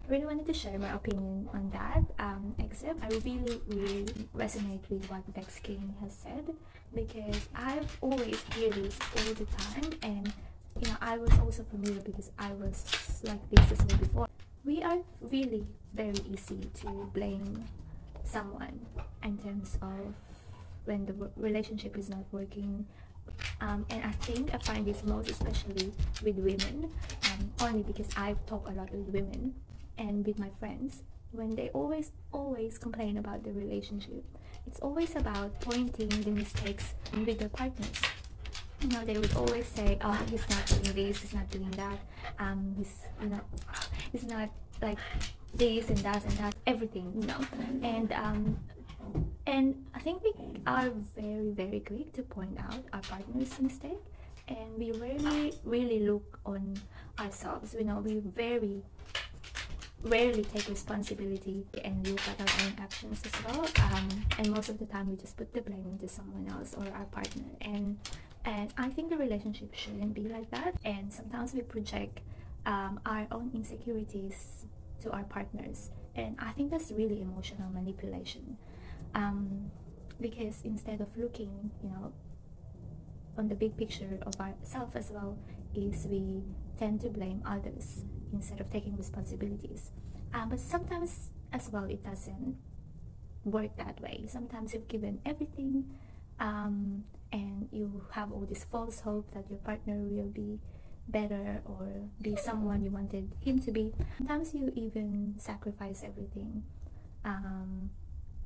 really wanted to share my opinion on that. Except I really resonate with what Vex King has said, because I've always hear this all the time, and I was also familiar because I was like this as well before. We are really very easy to blame someone in terms of when the relationship is not working. And I think I find this most especially with women, only because I talk a lot with women and with my friends. When they always complain about the relationship, it's always about pointing the mistakes with their partners. They would always say, oh, he's not doing this, he's not doing that, he's not like this and that and that, everything, and I think we are very quick to point out our partner's mistake, and we really look on ourselves. We very rarely take responsibility and look at our own actions as well. And most of the time we just put the blame into someone else or our partner. And I think the relationship shouldn't be like that. And sometimes we project our own insecurities to our partners. And I think that's really emotional manipulation. Because instead of looking, on the big picture of ourselves as well, is we tend to blame others instead of taking responsibilities. But sometimes as well it doesn't work that way. Sometimes you've given everything, and you have all this false hope that your partner will be better or be someone you wanted him to be. Sometimes you even sacrifice everything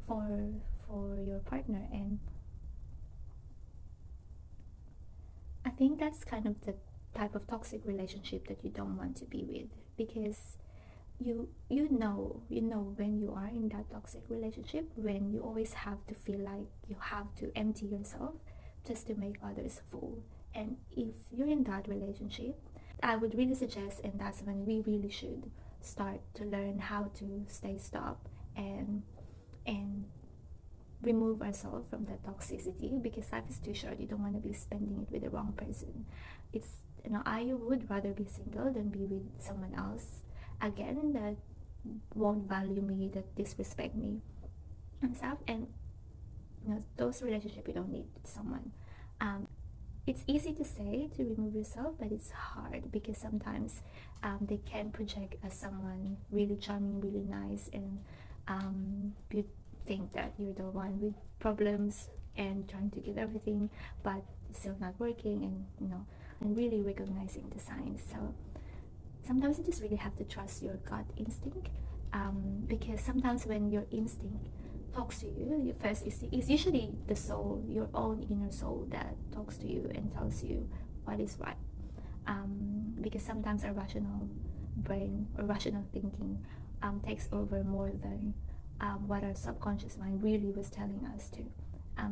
for your partner, and I think that's kind of the type of toxic relationship that you don't want to be with, because you know when you are in that toxic relationship, when you always have to feel like you have to empty yourself just to make others full. And if you're in that relationship, I would really suggest, and that's when we really should start to learn how to stay stop and remove ourselves from that toxicity, because life is too short. You don't want to be spending it with the wrong person. I would rather be single than be with someone else again that won't value me, that disrespect me and stuff. And those relationships you don't need someone. It's easy to say to remove yourself, but it's hard because sometimes they can project as someone really charming, really nice, and you think that you're the one with problems and trying to give everything, but it's still not working, and really recognizing the signs. So sometimes you just really have to trust your gut instinct, because sometimes when your instinct talks to you, first is usually the soul, your own inner soul, that talks to you and tells you what is right. Because sometimes our rational brain or rational thinking takes over more than what our subconscious mind really was telling us to.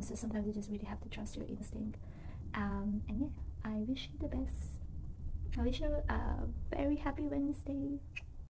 So sometimes you just really have to trust your instinct. And yeah, I wish you the best. I wish you a very happy Wednesday.